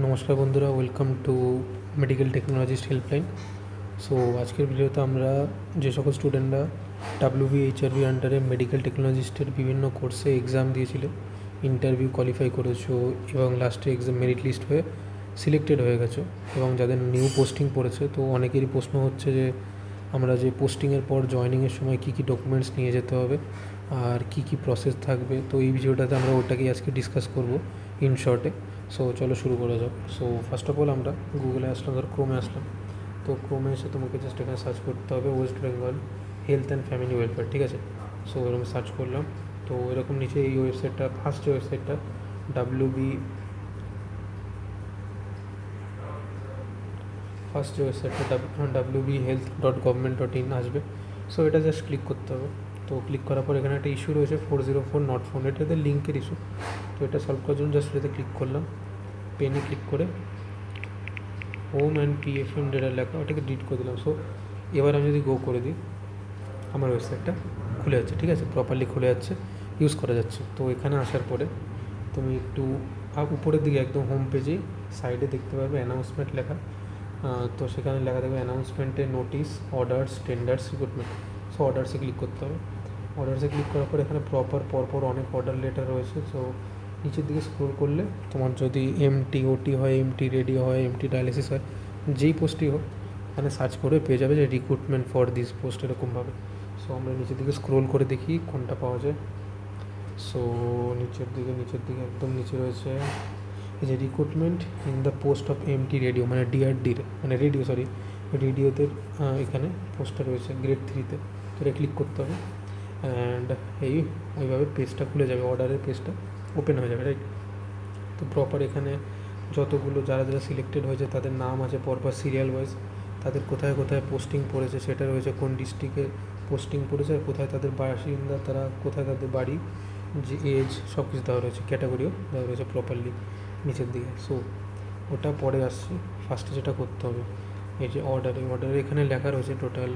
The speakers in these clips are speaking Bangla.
নমস্কার বন্ধুরা, welcome to medical technologist helpline. So আজকের ভিডিওতে আমরা যে সকল স্টুডেন্টরা WBHRB আন্ডারে মেডিকেল টেকনোলজিস্টের বিভিন্ন কোর্সে এক্সাম দিয়েছিলে, ইন্টারভিউ কোয়ালিফাই করেছো এবং লাস্টে এক্সাম মেরিট লিস্ট হয়ে সিলেক্টেড হয়ে গেছো এবং যাদের নিউ পোস্টিং পড়েছে, তো অনেকেরই প্রশ্ন হচ্ছে যে আমরা যে পোস্টিংয়ের পর জয়েনিংয়ের সময় কী কী ডকুমেন্টস নিয়ে যেতে হবে আর কী কী প্রসেস থাকবে। তো এই ভিডিওটাতে আমরা ওটাকেই আজকে ডিসকাস করব ইন শর্টে। সো চলো শুরু করা যাক। সো ফার্স্ট অফ অল আমরা গুগলে আসলাম, ধর ক্রোমে আসলাম। তো ক্রোমে এসে তোমাকে জাস্ট এখানে সার্চ করতে হবে West Bengal health and family welfare, ঠিক আছে। সো এরকম সার্চ করলাম, তো এরকম নিচে এই ওয়েবসাইটটা, ফার্স্ট যে ওয়েবসাইটটা wbhealth.government.in আসবে। সো এটা জাস্ট ক্লিক করতে হবে। তো ক্লিক করার পর এখানে একটা ইস্যু রয়েছে 404 নট ফাউন্ড, এটাতে লিঙ্কের ইস্যু। তো এটা সলভ করার জন্য জাস্ট এটাতে ক্লিক করলাম, পেনে ক্লিক করে হোম অ্যান্ড PFM ডেটা লেখা, ওটাকে ডিলিট করে দিলাম। সো এবার আমি যদি গো করে দিই, আমার ওয়েবসাইটটা খুলে যাচ্ছে, ঠিক আছে, প্রপারলি খুলে যাচ্ছে, ইউজ করা যাচ্ছে। তো এখানে আসার পরে তুমি একটু উপরের দিকে একদম হোম পেজেই সাইডে দেখতে পাবে অ্যানাউন্সমেন্ট লেখা। তো সেখানে লেখা থাকবে অ্যানাউন্সমেন্টে notice, orders, tenders, recruitment. So অর্ডার্সে ক্লিক করতে হবে। অর্ডার্সে ক্লিক করার পর এখানে পরপর অনেক অর্ডার লেটার রয়েছে। সো নিচের দিকে স্ক্রোল করলে তোমার যদি MT OT হয়, MT রেডিও হয়, MT ডায়ালিসিস হয়, যেই পোস্টই হোক এখানে সার্চ করে পেয়ে যাবে যে রিক্রুটমেন্ট ফর দিস পোস্ট, এরকমভাবে। সো আমরা নিচের দিকে স্ক্রোল করে দেখি কোনটা পাওয়া যায়। সো নিচের দিকে একদম নিচে রয়েছে এই যে recruitment in the post of MT radio, মানে DRD, মানে রেডিওতে এখানে পোস্টটা রয়েছে গ্রেড 3-তে। তো এটা ক্লিক করতে হবে অ্যান্ড এইভাবে পেজটা খুলে যাবে, অর্ডারের পেজটা ওপেন হয়ে যাবে, রাইট। তো প্রপার এখানে যতগুলো যারা সিলেক্টেড হয়েছে তাদের নাম আছে পরপর সিরিয়াল ওয়াইজ, তাদের কোথায় কোথায় পোস্টিং পড়েছে সেটা রয়েছে, কোন ডিস্ট্রিক্টে পোস্টিং পড়েছে আর কোথায় তাদের বাসিন্দা, তারা কোথায় তাদের বাড়ি, যে এজ, সব কিছু দেওয়া রয়েছে, ক্যাটাগরিও দেওয়া রয়েছে প্রপারলি নিচের দিকে। সো ওটা পরে আসছি, ফার্স্টে যেটা করতে হবে এই যে অর্ডারে এখানে লেখা রয়েছে টোটাল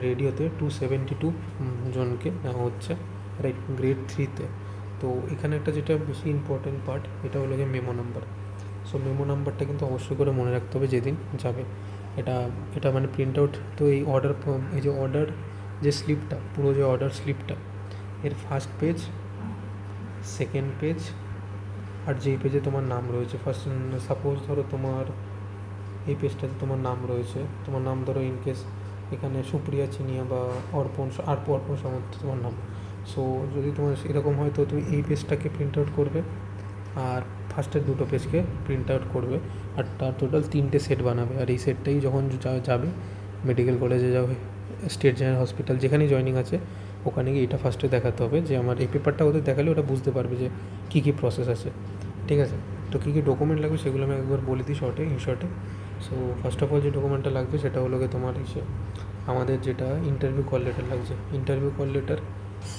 রেডিওতে 272 জনকে নেওয়া হচ্ছে, রাইট, গ্রেড 3-তে। তো এখানে একটা যেটা বেশি ইম্পর্টেন্ট পার্ট, এটা হলো গিয়ে মেমো নাম্বার। সো মেমো নাম্বারটা কিন্তু অবশ্যই করে মনে রাখতে হবে যেদিন যাবে। এটা এটা মানে প্রিন্ট আউট। তো এই অর্ডার যে স্লিপটা, পুরো যে অর্ডার স্লিপটা, এর ফার্স্ট পেজ, সেকেন্ড পেজ আর যেই পেজে তোমার নাম রয়েছে, ফার্স্ট সাপোজ ধরো তোমার এই পেজটাতে তোমার নাম রয়েছে, তোমার নাম ধরো ইনকেস এখানে সুপ্রিয়া চিনিয়া বা অর্পণ সামন্ত তোমার নাম। সো যদি তোমার এরকম হয় তো তুমি এই পেজটাকে প্রিন্ট আউট করবে আর ফার্স্টের দুটো পেজকে প্রিন্ট আউট করবে, আর তার টোটাল 3টে সেট বানাবে। আর এই সেটটাই যখন যাবে মেডিকেল কলেজে যাবে, স্টেট জেনারেল হসপিটাল যেখানেই জয়েনিং আছে, ওখানে গিয়ে এটা ফার্স্টে দেখাতে হবে যে আমার এই পেপারটা ওদের দেখালে ওটা বুঝতে পারবে যে কী কী প্রসেস আছে, ঠিক আছে। তো কী কী ডকুমেন্ট লাগবে সেগুলো আমি একবার বলে দিই শর্টে। সো ফার্স্ট অফ অল যে ডকুমেন্টটা লাগবে সেটা হলো গিয়ে তোমার আমাদের যেটা ইন্টারভিউ কল লেটার লাগছে, ইন্টারভিউ কল লেটার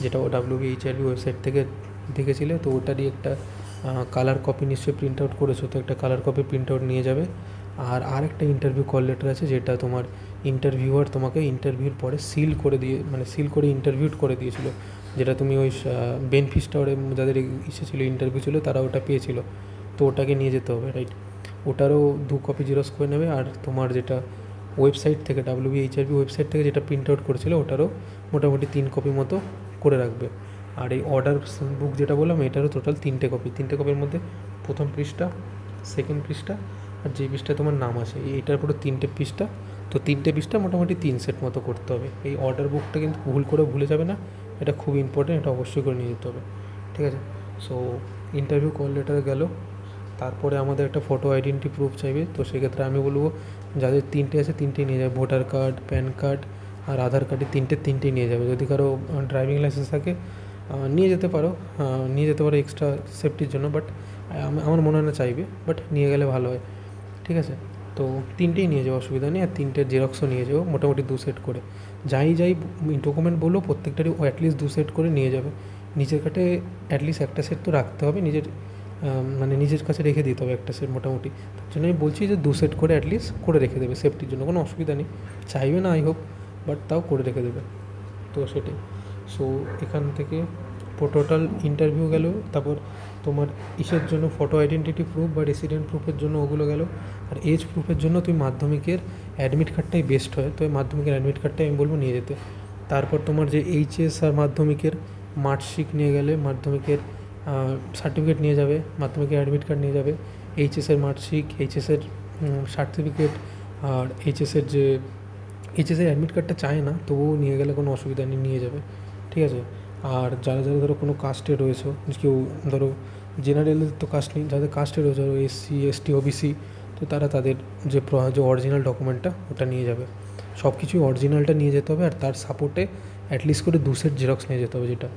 যেটা WBHRB ওয়েবসাইট থেকে দেখেছিলে, তো ওটারই একটা কালার কপি নিশ্চয়ই প্রিন্ট আউট করেছো, তো একটা কালার কপি প্রিন্ট আউট নিয়ে যাবে। আর একটা ইন্টারভিউ কল লেটার আছে যেটা তোমার ইন্টারভিউয়ার তোমাকে ইন্টারভিউর পরে সিল করে ইন্টারভিউড করে দিয়েছিলো, যেটা তুমি ওই বেনফিস্টারে যাদের ইসে ছিল, ইন্টারভিউ ছিল, তারা ওটা পেয়েছিল। তো ওটাকে নিয়ে যেতে হবে, রাইট। ওটারও 2 কপি জেরক্স করে নেবে। আর তোমার যেটা ওয়েবসাইট থেকে WBHRB ওয়েবসাইট থেকে যেটা প্রিন্ট আউট করেছিল, ওটারও মোটামুটি 3 কপি মতো করে রাখবে। আর এই অর্ডার বুক যেটা বললাম, এটারও টোটাল 3টে কপির মধ্যে প্রথম পৃষ্ঠা, সেকেন্ড পৃষ্ঠা আর যে পৃষ্ঠায় তোমার নাম আছে, এইটার পুরো 3টে পৃষ্ঠা। তো 3টে পৃষ্ঠা মোটামুটি 3 সেট মতো করতে হবে। এই অর্ডার বুকটা কিন্তু ভুলে যাবে না, এটা খুব ইম্পর্টেন্ট, এটা অবশ্যই করে নিয়ে যেতে হবে, ঠিক আছে। সো ইন্টারভিউ কল লেটার গেল, তারপরে আমাদের একটা ফটো আইডেন্টি প্রুফ চাইবে। তো সেক্ষেত্রে আমি বলবো যাদের 3টে আছে 3টেই নিয়ে যাবে, ভোটার কার্ড, প্যান কার্ড আর আধার কার্ডের 3টেই নিয়ে যাবে। যদি কারো ড্রাইভিং লাইসেন্স থাকে নিয়ে যেতে পারো এক্সট্রা সেফটির জন্য, বাট আমার মনে হয় না চাইবে, বাট নিয়ে গেলে ভালো হয়, ঠিক আছে। তো 3টেই নিয়ে যাওয়া অসুবিধা নেই, আর 3টের জেরক্সও নিয়ে যাবো, মোটামুটি 2 সেট করে। যাই ডকুমেন্ট বলবো প্রত্যেকটারই অ্যাটলিস্ট 2 সেট করে নিয়ে যাবে। নিজের কাছে অ্যাটলিস্ট একটা সেট তো রাখতে হবে, নিজের কাছে রেখে দিতে হবে একটা সেট মোটামুটি। তার জন্য আমি বলছি যে 2 সেট করে অ্যাটলিস্ট করে রেখে দেবে, সেফটির জন্য কোনো অসুবিধা নেই, চাইবে না আই হোপ, বাট তাও করে রেখে দেবে। তো সেটাই। সো এখান থেকে টোটাল ইন্টারভিউ গেল, তারপর তোমার ইসের জন্য ফটো আইডেন্টিটি প্রুফ বা রেসিডেন্ট প্রুফের জন্য ওগুলো গেল। আর এজ প্রুফের জন্য তুমি মাধ্যমিকের অ্যাডমিট কার্ডটাই বেস্ট হয়, তো মাধ্যমিকের অ্যাডমিট কার্ডটাই আমি বলবো নিয়ে যেতে। তারপর তোমার যে এইচএস আর মাধ্যমিকের মার্কশিট নিয়ে গেলে, মাধ্যমিকের সার্টিফিকেট নিয়ে যাবে, মাধ্যমিকের অ্যাডমিট কার্ড নিয়ে যাবে, এইচএসের মার্কশিট, এইচএসের সার্টিফিকেট, আর এইচএসের অ্যাডমিট কার্ডটা চায় না, তবুও নিয়ে গেলে কোনো অসুবিধা নেই, নিয়ে যাবে, ঠিক আছে। আর যারা যারা ধরো কোনো কাস্টে রয়েছে, কেউ ধরো জেনারেলের তো কাস্ট নেই, যাদের কাস্টে রয়েছে ধরো এসসি এসটি ওবিসি, তো তারা তাদের যে অরিজিনাল ডকুমেন্টটা ওটা নিয়ে যাবে। সব কিছুই অরিজিনালটা নিয়ে যেতে হবে, আর তার সাপোর্টে অ্যাটলিস্ট করে 2 সেট জেরক্স নিয়ে যেতে হবে। যেটা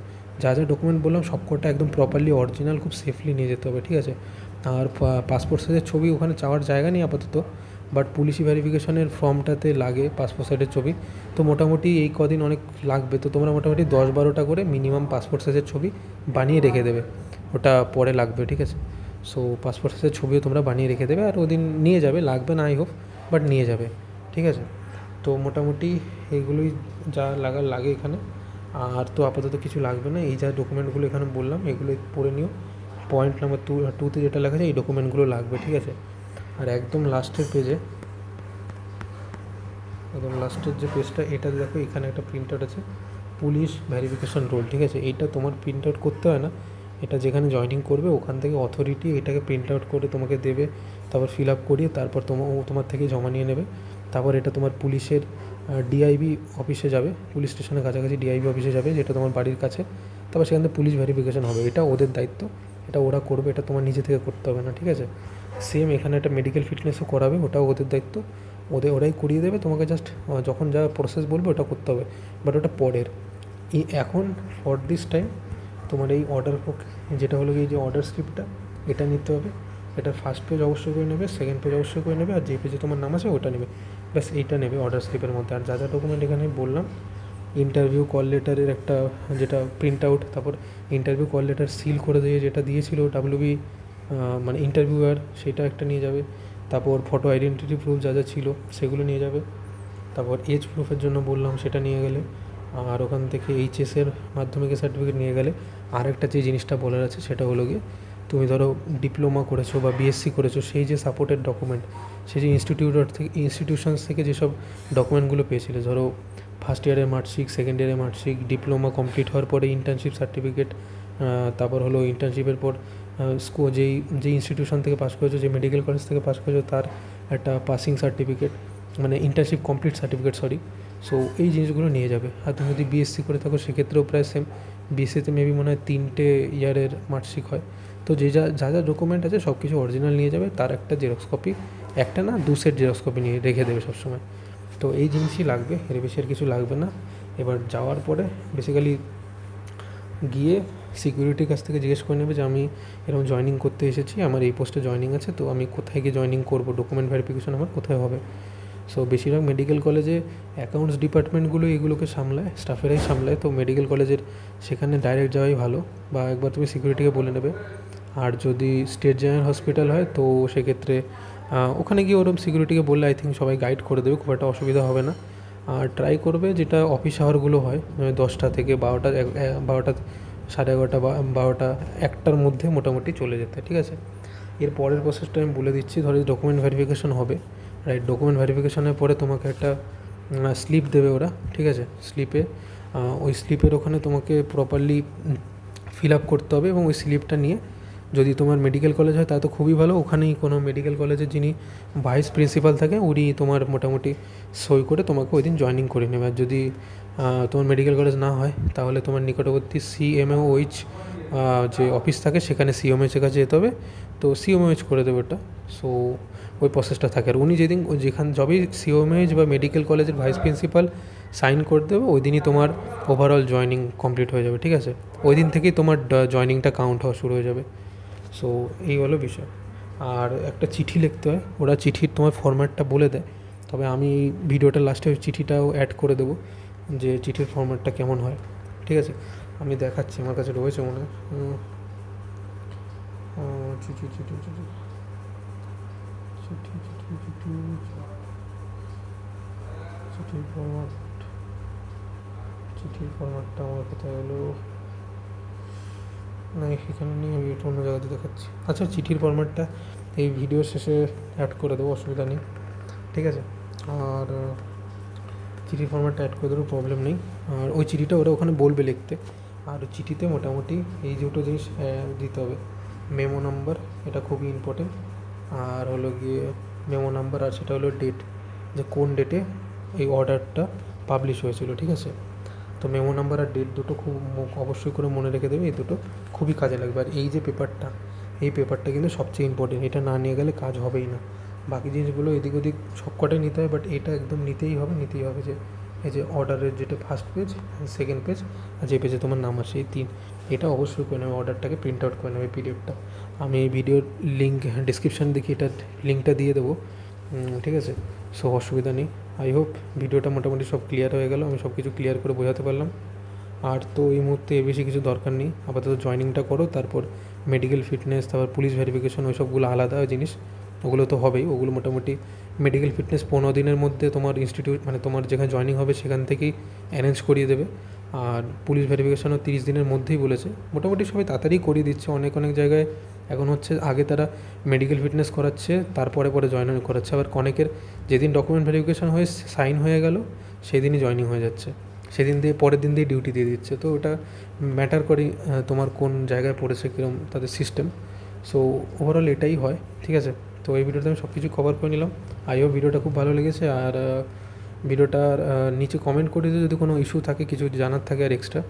যা যা ডকুমেন্ট বললাম সব কটা একদম প্রপারলি অরিজিনাল, খুব সেফলি নিয়ে যেতে হবে, ঠিক আছে। আর পাসপোর্ট সাইজের ছবি ওখানে চাওয়ার জায়গা নেই আপাতত, বাট পুলিশি ভেরিফিকেশনের ফর্মটাতে লাগে পাসপোর্ট সাইজের ছবি। তো মোটামুটি এই কদিন অনেক লাগবে, তো তোমরা মোটামুটি 10-12টা করে মিনিমাম পাসপোর্ট সাইজের ছবি বানিয়ে রেখে দেবে, ওটা পরে লাগবে, ঠিক আছে। সো পাসপোর্ট সাইজের ছবিও তোমরা বানিয়ে রেখে দেবে, আর ওদিন নিয়ে যাবে, লাগবে না আই হোপ, বাট নিয়ে যাবে, ঠিক আছে। তো মোটামুটি এইগুলোই যা লাগার লাগে এখানে। আর তো আপাতত কিছু লাগবে না, এই যা ডকুমেন্টগুলো এখানে বললাম এগুলো পড়ে নিও। পয়েন্ট নাম্বার 2-তে যেটা লেখা আছে এই ডকুমেন্টগুলো লাগবে, ঠিক আছে। আর একদম লাস্টের পেজে, একদম লাস্টের যে পেজটা, এটা দেখো এখানে একটা প্রিন্ট আউট আছে, পুলিশ ভেরিফিকেশন রোল, ঠিক আছে। এইটা তোমার প্রিন্ট আউট করতে হয় না, এটা যেখানে জয়েনিং করবে ওখান থেকে অথরিটি এটাকে প্রিন্ট আউট করে তোমাকে দেবে, তারপর ফিল আপ করিয়ে তারপর তোমার থেকে জমা নিয়ে নেবে। তারপর এটা তোমার পুলিশের ডিআইবি অফিসে যাবে, পুলিশ স্টেশনের কাছাকাছি ডিআইবি অফিসে যাবে, যেটা তোমার বাড়ির কাছে। তারপর সেখান থেকে পুলিশ ভেরিফিকেশন হবে, এটা ওদের দায়িত্ব, এটা ওরা করবে, এটা তোমার নিজে থেকে করতে হবে না, ঠিক আছে। সেম এখানে একটা মেডিকেল ফিটনেসও করাবে, ওটাও ওদের দায়িত্ব, ওরাই করিয়ে দেবে তোমাকে। জাস্ট যখন যা প্রসেস বলবে ওটা করতে হবে, বাট ওটা পরের। এখন ফর দিস টাইম তোমার এই অর্ডার যেটা হলো এই যে অর্ডার স্লিপটা, এটা নিতে হবে। এটার ফার্স্ট পেজ অবশ্যই করে নেবে, সেকেন্ড পেজ অবশ্যই করে নেবে, আর যে পেজে তোমার নাম আছে ওটা নেবে, ব্যাস এইটা নেবে অর্ডার স্লিপের মধ্যে। আর যা যা ডকুমেন্ট এখানে বললাম, ইন্টারভিউ কল লেটারের একটা যেটা প্রিন্ট আউট, তারপর ইন্টারভিউ কল লেটার সিল করে দিয়ে যেটা দিয়েছিল ডাব্লিউবি মানে ইন্টারভিউয়ার, সেটা একটা নিয়ে যাবে। তারপর ফটো আইডেন্টিটি প্রুফ যা যা ছিল সেগুলো নিয়ে যাবে। তারপর এজ প্রুফের জন্য বললাম সেটা নিয়ে গেলে, আর ওখান থেকে এইচএসের মাধ্যমিকের সার্টিফিকেট নিয়ে গেলে। আর একটা যে জিনিসটা বলার আছে সেটা হলো গিয়ে, তুমি ধরো ডিপ্লোমা করেছো বা বিএসসি করেছো, সেই যে সাপোর্টেড ডকুমেন্ট, সেই যে ইনস্টিটিউশনস থেকে যেসব ডকুমেন্টগুলো পেয়েছিলে, ধরো ফার্স্ট ইয়ারের মার্কশিট, সেকেন্ড ইয়ারের মার্কশিট, ডিপ্লোমা কমপ্লিট হওয়ার পরে ইন্টার্নশিপ সার্টিফিকেট, তারপর হলো ইন্টার্নশিপের পর যেই ইনস্টিটিউশন থেকে পাস করেছো, যে মেডিকেল কলেজ থেকে পাস করেছো, তার একটা পাসিং সার্টিফিকেট, মানে internship complete certificate, sorry. So এই জিনিসগুলো নিয়ে যাবে। আর তুমি যদি বিএসসি করে থাকো সেক্ষেত্রেও প্রায় সেম, বিএসসিতে মেবি মনে হয় 3টে ইয়ারের মার্কশিট হয়। তো যা যা ডকুমেন্ট আছে সব কিছু অরিজিনাল নিয়ে যাবে, তার একটা জেরক্স কপি, একটা না 2 সেট জেরক্স কপি নিয়ে রেখে দেবে সবসময়। তো এই জিনিসই লাগবে, এর বেশি আর কিছু লাগবে না। এবার যাওয়ার পরে বেসিক্যালি গিয়ে সিকিউরিটির কাছ থেকে জিজ্ঞেস করে নেবে যে আমি এরকম জয়েনিং করতে এসেছি, আমার এই পোস্টে জয়েনিং আছে, তো আমি কোথায় গিয়ে জয়েনিং করবো, ডকুমেন্ট ভেরিফিকেশন আমার কোথায় হবে। সো বেশিরভাগ মেডিকেল কলেজে অ্যাকাউন্টস ডিপার্টমেন্টগুলো এগুলোকে সামলায়, স্টাফেরাই সামলায়, তো মেডিকেল কলেজের সেখানে ডাইরেক্ট যাওয়াই ভালো, বা একবার তুমি সিকিউরিটিকে বলে নেবে। আর যদি স্টেট জেনারেল হসপিটাল হয় তো সেক্ষেত্রে ওখানে গিয়ে ওরকম সিকিউরিটিকে বললে আই থিঙ্ক সবাই গাইড করে দেবে, খুব একটা অসুবিধা হবে না। আর ট্রাই করবে যেটা অফিস আওয়ারগুলো হয় 10টা থেকে 12টা, 12টা, 11:30 বা 12টা, 1টার মধ্যে মোটামুটি চলে যেতে, ঠিক আছে। এর পরের প্রসেসটা আমি বলে দিচ্ছি। ধরো ডকুমেন্ট ভেরিফিকেশন হবে, রাইট, ডকুমেন্ট ভেরিফিকেশনের পরে তোমাকে একটা স্লিপ দেবে ওরা, ঠিক আছে। স্লিপে ওই স্লিপের ওখানে তোমাকে প্রপারলি ফিল আপ করতে হবে, এবং ওই স্লিপটা নিয়ে যদি তোমার মেডিকেল কলেজ হয় তা তো খুবই ভালো, ওখানেই কোনো মেডিকেল কলেজের যিনি ভাইস প্রিন্সিপাল থাকে উনি তোমার মোটামুটি সই করে তোমাকে ওই দিন জয়েনিং করে নেবে। আর যদি তোমার মেডিকেল কলেজ না হয় তাহলে তোমার নিকটবর্তী সিএমওএইচ যে অফিস থাকে সেখানে সিএমওএইচের কাছে যেতে হবে, তো সিএমওএইচ করে দেবে ওটা। সো ওই প্রসেসটা থাকে, আর উনি যবেই সিএমওএইচ বা মেডিকেল কলেজের ভাইস প্রিন্সিপাল সাইন করে দেবে, ওই দিনই তোমার ওভারঅল জয়েনিং কমপ্লিট হয়ে যাবে, ঠিক আছে। ওই দিন থেকেই তোমার জয়েনিংটা কাউন্ট হওয়া শুরু হয়ে যাবে। সো এই হলো বিষয়। আর একটা চিঠি লিখতে হয়, ওরা চিঠির তোমার ফরম্যাটটা বলে দেয়, তবে আমি এই ভিডিওটার লাস্টে ওই চিঠিটাও অ্যাড করে দেবো যে চিঠির ফরম্যাটটা কেমন হয়, ঠিক আছে। আমি দেখাচ্ছি, আমার কাছে রয়েছে মনে হয় চিঠি চিঠি চিঠি চিঠি চিঠি চিঠি চিঠির ফরম্যাটটা আমার কোথায় হলো, না এখানে নিয়ে আমি এটা অন্য জায়গাতে দেখাচ্ছি। আচ্ছা, চিঠির ফরম্যাটটা এই ভিডিও শেষে অ্যাড করে দেবো, অসুবিধা নেই, ঠিক আছে। আর চিঠির ফরম্যাটটা অ্যাড করে দেবো, প্রবলেম নেই। আর ওই চিঠিটা ওরা ওখানে বলবে লিখতে। আর ওই চিঠিতে মোটামুটি এই দুটো জিনিস দিতে হবে, মেমো নাম্বার, এটা খুবই ইম্পর্টেন্ট, আর হলো গিয়ে মেমো নাম্বার, আর সেটা হলো ডেট, যে কোন ডেটে এই অর্ডারটা পাবলিশ হয়েছিল, ঠিক আছে। তো মেমো নাম্বার আর ডেট দুটো খুব অবশ্যই করে মনে রেখে দেবে, এই দুটো খুবই কাজে লাগবে। আর এই যে পেপারটা, এই পেপারটা কিন্তু সবচেয়ে ইম্পর্টেন্ট, এটা না নিয়ে গেলে কাজ হবেই না। বাকি জিনিসগুলো এদিক ওদিক সব কটাই নিতে হয়, বাট এটা একদম নিতেই হবে যে এই যে অর্ডারের যেটা ফার্স্ট পেজ, সেকেন্ড পেজ, আর যে পেজে তোমার নাম আসে, এই 3, এটা অবশ্যই করে নেবে। অর্ডারটাকে প্রিন্ট আউট করে নেবে, পিডিএফটা। আমি এই ভিডিওর লিঙ্ক ডিসক্রিপশান দেখি এটার লিঙ্কটা দিয়ে দেবো, ঠিক আছে। সো অসুবিধা নেই। আই হোপ ভিডিওটা মোটামুটি সব ক্লিয়ার হয়ে গেল, আমি সব কিছু ক্লিয়ার করে বোঝাতে পারলাম। আর তো এই মুহূর্তে এর বেশি কিছু দরকার নেই, আপাতত জয়েনিংটা করো, তারপর মেডিকেল ফিটনেস, তারপর পুলিশ ভেরিফিকেশন, ওই সবগুলো আলাদা জিনিস, ওগুলো তো হবেই। ওগুলো মোটামুটি মেডিকেল ফিটনেস 15 দিনের মধ্যে তোমার ইনস্টিটিউট, মানে তোমার যেখানে জয়েনিং হবে সেখান থেকেই অ্যারেঞ্জ করিয়ে দেবে। আর পুলিশ ভেরিফিকেশনও 30 দিনের মধ্যেই বলেছে, মোটামুটি সবাই তাড়াতাড়ি করিয়ে দিচ্ছে। অনেক জায়গায় এখন হচ্ছে আগে তারা মেডিকেল ফিটনেস করাচ্ছে, তারপরে জয়েন করাচ্ছে। আবার অনেকের যেদিন ডকুমেন্ট ভেরিফিকেশন হয়ে সাইন হয়ে গেল সেই দিনই জয়েনিং হয়ে যাচ্ছে, সেদিন দিয়ে পরের দিন দিয়ে ডিউটি দিয়ে দিচ্ছে। তো ওটা ম্যাটার করে তোমার কোন জায়গায় পড়েছে, কীরকম তাদের সিস্টেম। সো ওভারঅল এটাই হয়, ঠিক আছে। তো এই ভিডিওতে আমি সব কিছু কভার করে নিলাম। আইও ভিডিওটা খুব ভালো লেগেছে। আর ভিডিওটার নিচে কমেন্ট করে দিও যদি কোনো ইস্যু থাকে, কিছু জানার থাকে আর এক্সট্রা।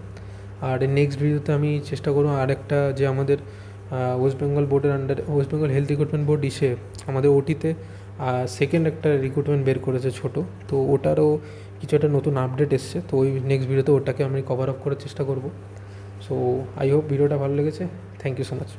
আর নেক্সট ভিডিওতে আমি চেষ্টা করবো আরেকটা, যে আমাদের ওয়েস্ট বেঙ্গল বোর্ডের আন্ডারে, West Bengal health recruitment board আমাদের ওটিতে সেকেন্ড একটা রিক্রুটমেন্ট বের করেছে ছোটো, তো ওটারও কিছু একটা নতুন আপডেট এসছে। তো ওই নেক্সট ভিডিওতে ওটাকে আমি কভার আপ করার চেষ্টা করব। সো আই হোপ ভিডিওটা ভালো লেগেছে। Thank you so much.